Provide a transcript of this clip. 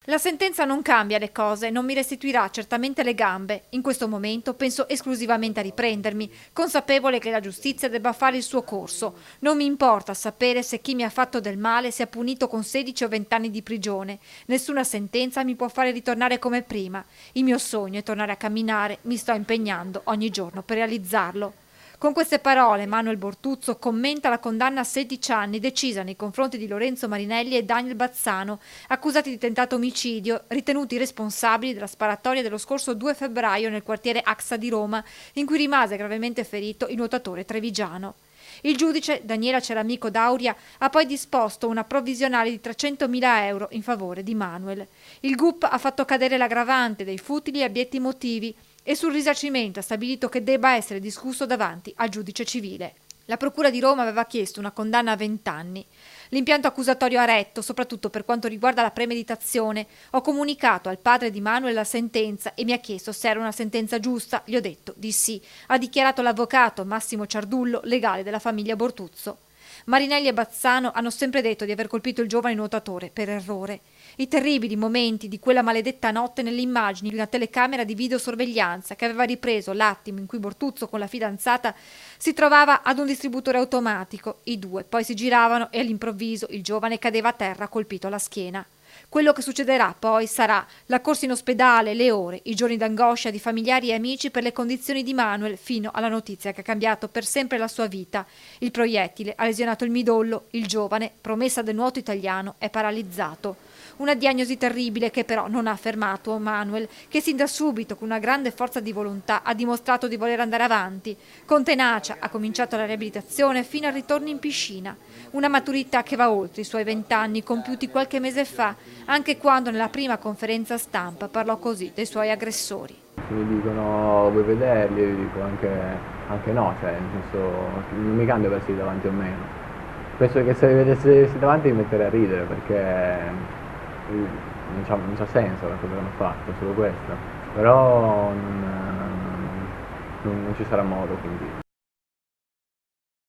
La sentenza non cambia le cose, non mi restituirà certamente le gambe. In questo momento penso esclusivamente a riprendermi, consapevole che la giustizia debba fare il suo corso. Non mi importa sapere se chi mi ha fatto del male sia punito con 16 o 20 anni di prigione. Nessuna sentenza mi può fare ritornare come prima. Il mio sogno è tornare a camminare, mi sto impegnando ogni giorno per realizzarlo. Con queste parole Manuel Bortuzzo commenta la condanna a 16 anni decisa nei confronti di Lorenzo Marinelli e Daniel Bazzano, accusati di tentato omicidio, ritenuti responsabili della sparatoria dello scorso 2 febbraio nel quartiere Axa di Roma, in cui rimase gravemente ferito il nuotatore trevigiano. Il giudice, Daniela Ceramico Dauria, ha poi disposto una provvisionale di 300.000 euro in favore di Manuel. Il GUP ha fatto cadere l'aggravante dei futili e abietti motivi e sul risarcimento ha stabilito che debba essere discusso davanti al giudice civile. La Procura di Roma aveva chiesto una condanna a 20 anni. L'impianto accusatorio ha retto, soprattutto per quanto riguarda la premeditazione. Ho comunicato al padre di Manuel la sentenza e mi ha chiesto se era una sentenza giusta. Gli ho detto di sì, ha dichiarato l'avvocato Massimo Ciardullo, legale della famiglia Bortuzzo. Marinelli e Bazzano hanno sempre detto di aver colpito il giovane nuotatore per errore. I terribili momenti di quella maledetta notte nelle immagini di una telecamera di videosorveglianza che aveva ripreso l'attimo in cui Bortuzzo con la fidanzata si trovava ad un distributore automatico. I due poi si giravano e all'improvviso il giovane cadeva a terra colpito alla schiena. Quello che succederà poi sarà la corsa in ospedale, le ore, i giorni d'angoscia di familiari e amici per le condizioni di Manuel fino alla notizia che ha cambiato per sempre la sua vita. Il proiettile ha lesionato il midollo, il giovane, promessa del nuoto italiano, è paralizzato. Una diagnosi terribile che però non ha fermato Manuel, che sin da subito con una grande forza di volontà ha dimostrato di voler andare avanti. Con tenacia ha cominciato la riabilitazione fino al ritorno in piscina. Una maturità che va oltre i suoi 20 anni compiuti qualche mese fa, anche quando nella prima conferenza stampa parlò così dei suoi aggressori. Mi dicono vuoi vederli? Io dico anche no, cioè nel senso non mi cambia aversi davanti o meno. Penso che se li vedessi davanti mi metterei a ridere perché non c'ha senso la cosa che hanno fatto, solo questo. Però non ci sarà modo quindi.